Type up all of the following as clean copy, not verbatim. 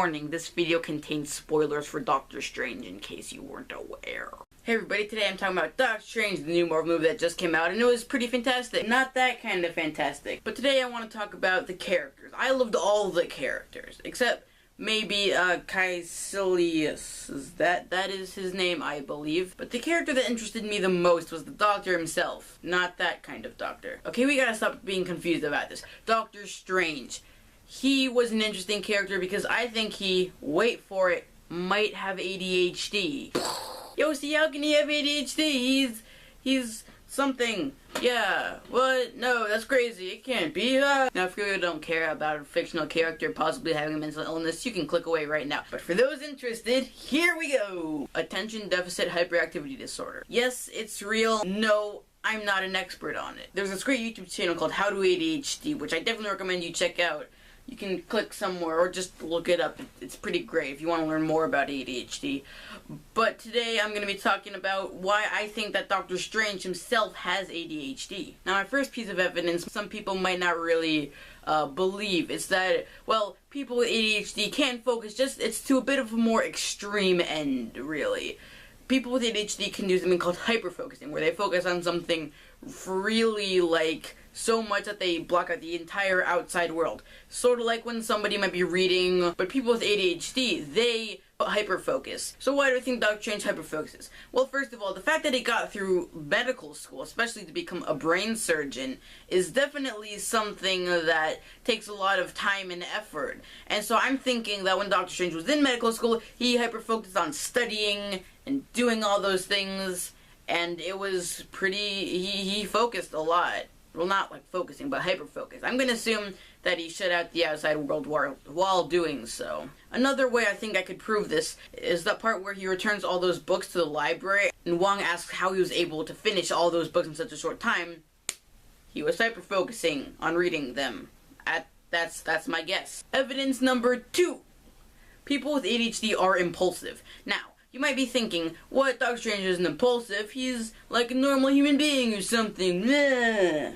Warning, this video contains spoilers for Doctor Strange in case you weren't aware. Hey everybody, today I'm talking about Doctor Strange, the new Marvel movie that just came out, and it was pretty fantastic. Not that kind of fantastic. But today I want to talk about the characters. I loved all the characters, except maybe Caecilius. That is his name, I believe. But the character that interested me the most was the Doctor himself. Not that kind of Doctor. Okay, we gotta stop being confused about this. Doctor Strange. He was an interesting character because I think he, wait for it, might have ADHD. Yo, see, how can he have ADHD? He's something. Yeah, what? No, that's crazy. It can't be. Now, if you really don't care about a fictional character possibly having a mental illness, you can click away right now. But for those interested, here we go. Attention Deficit Hyperactivity Disorder. Yes, it's real. No, I'm not an expert on it. There's this great YouTube channel called How to ADHD, which I definitely recommend you check out. You can click somewhere or just look it up. It's pretty great if you want to learn more about ADHD. But today I'm going to be talking about why I think that Doctor Strange himself has ADHD. Now, my first piece of evidence some people might not really believe is that, well, people with ADHD can't focus, just it's to a bit of a more extreme end, really. People with ADHD can do something called hyperfocusing, where they focus on something really, like, so much that they block out the entire outside world. Sort of like when somebody might be reading, but people with ADHD, they hyperfocus. So why do I think Doctor Strange hyperfocuses? Well, first of all, the fact that he got through medical school, especially to become a brain surgeon, is definitely something that takes a lot of time and effort. And so I'm thinking that when Doctor Strange was in medical school, he hyperfocused on studying and doing all those things, and it was pretty, he focused a lot. Well, not like focusing, but hyper-focus. I'm going to assume that he shut out the outside world while doing so. Another way I think I could prove this is that part where he returns all those books to the library, and Wong asks how he was able to finish all those books in such a short time. He was hyper-focusing on reading them. That's my guess. Evidence number 2. People with ADHD are impulsive. Now, you might be thinking, what, Doctor Strange isn't impulsive, he's like a normal human being or something. Bleh.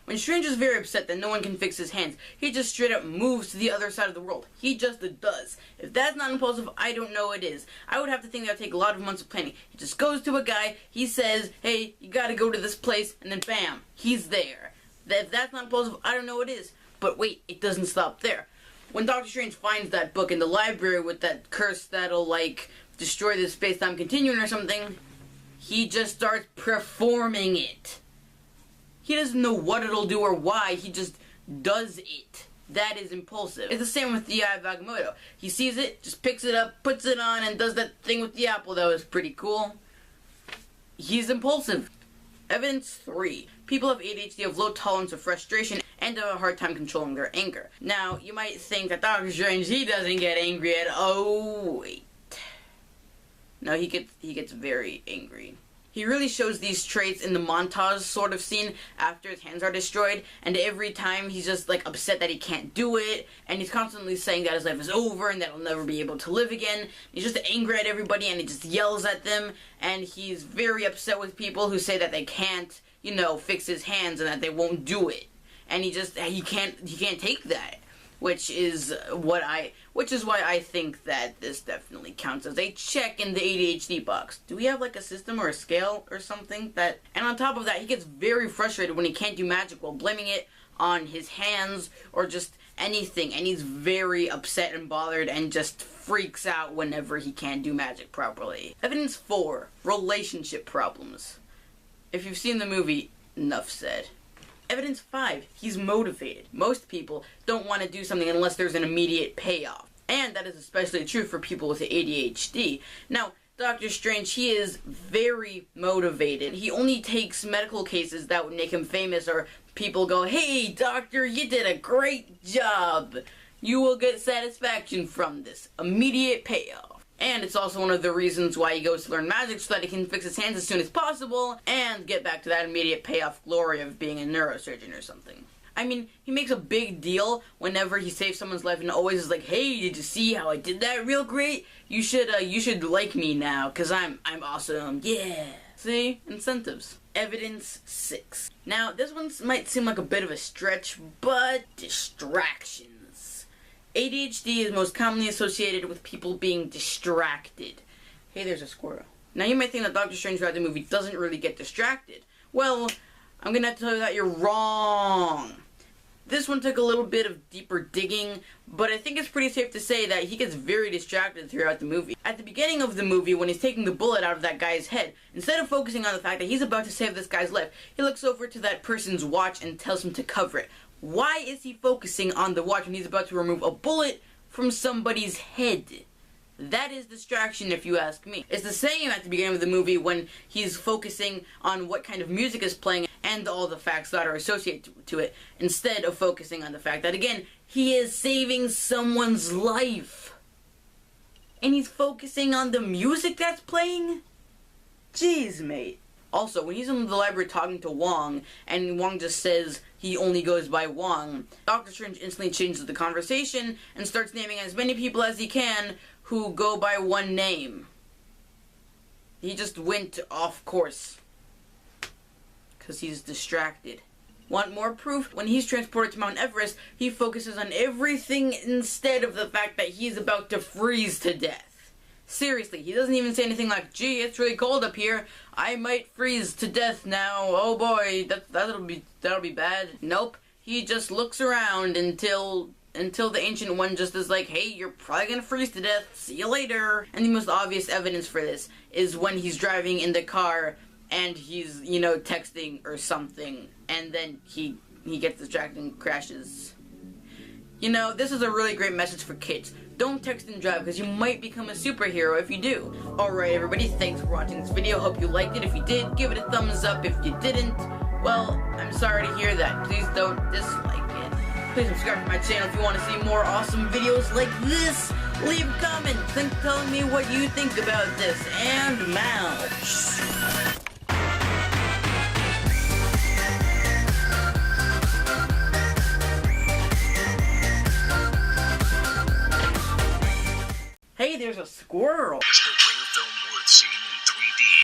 When Strange is very upset that no one can fix his hands, he just straight up moves to the other side of the world. He just does. If that's not impulsive, I don't know what is. I would have to think that would take a lot of months of planning. He just goes to a guy, he says, hey, you gotta go to this place, and then bam, he's there. If that's not impulsive, I don't know what is. But wait, it doesn't stop there. When Doctor Strange finds that book in the library with that curse that'll, like, destroy this space-time continuum or something, he just starts performing it. He doesn't know what it'll do or why, he just does it. That is impulsive. It's the same with the Eye of Agamotto. He sees it, just picks it up, puts it on, and does that thing with the apple that was pretty cool. He's impulsive. Evidence 3. People have ADHD have low tolerance of frustration and have a hard time controlling their anger. Now, you might think that Doctor Strange, he doesn't get angry at oh, wait. No, he gets very angry. He really shows these traits in the montage sort of scene after his hands are destroyed, and every time he's just like upset that he can't do it, and he's constantly saying that his life is over and that he'll never be able to live again. He's just angry at everybody and he just yells at them, and he's very upset with people who say that they can't, you know, fix his hands and that they won't do it. And he can't take that. Which is why I think that this definitely counts as a check in the ADHD box. Do we have like a system or a scale or something that... And on top of that, he gets very frustrated when he can't do magic while blaming it on his hands or just anything. And he's very upset and bothered and just freaks out whenever he can't do magic properly. Evidence 4. Relationship problems. If you've seen the movie, enough said. Evidence 5. He's motivated. Most people don't want to do something unless there's an immediate payoff. And that is especially true for people with ADHD. Now, Doctor Strange, he is very motivated. He only takes medical cases that would make him famous, or people go, hey, doctor, you did a great job. You will get satisfaction from this. Immediate payoff. And it's also one of the reasons why he goes to learn magic, so that he can fix his hands as soon as possible and get back to that immediate payoff glory of being a neurosurgeon or something. I mean, he makes a big deal whenever he saves someone's life and always is like, hey, did you see how I did that real great? You should like me now, cause I'm awesome, yeah. See? Incentives. Evidence 6. Now, this one might seem like a bit of a stretch, but distractions. ADHD is most commonly associated with people being distracted. Hey, there's a squirrel. Now you might think that Doctor Strange throughout the movie doesn't really get distracted. Well, I'm gonna have to tell you that you're wrong. This one took a little bit of deeper digging, but I think it's pretty safe to say that he gets very distracted throughout the movie. At the beginning of the movie, when he's taking the bullet out of that guy's head, instead of focusing on the fact that he's about to save this guy's life, he looks over to that person's watch and tells him to cover it. Why is he focusing on the watch when he's about to remove a bullet from somebody's head? That is distraction, if you ask me. It's the same at the beginning of the movie when he's focusing on what kind of music is playing and all the facts that are associated to it, instead of focusing on the fact that, again, he is saving someone's life. And he's focusing on the music that's playing? Jeez, mate. Also, when he's in the library talking to Wong, and Wong just says he only goes by Wong, Doctor Strange instantly changes the conversation and starts naming as many people as he can who go by one name. He just went off course. Because he's distracted. Want more proof? When he's transported to Mount Everest, he focuses on everything instead of the fact that he's about to freeze to death. Seriously, he doesn't even say anything like, gee, it's really cold up here. I might freeze to death now. Oh boy, that'll be bad. Nope. He just looks around until the Ancient One just is like, hey, you're probably gonna freeze to death. See you later. And the most obvious evidence for this is when he's driving in the car and he's, texting or something, and then he gets distracted and crashes. This is a really great message for kids. Don't text and drive, because you might become a superhero if you do. Alright everybody, thanks for watching this video. Hope you liked it. If you did, give it a thumbs up. If you didn't, well, I'm sorry to hear that. Please don't dislike it. Please subscribe to my channel if you want to see more awesome videos like this. Leave comments telling me what you think about this. And mouse. Hey, there's a squirrel.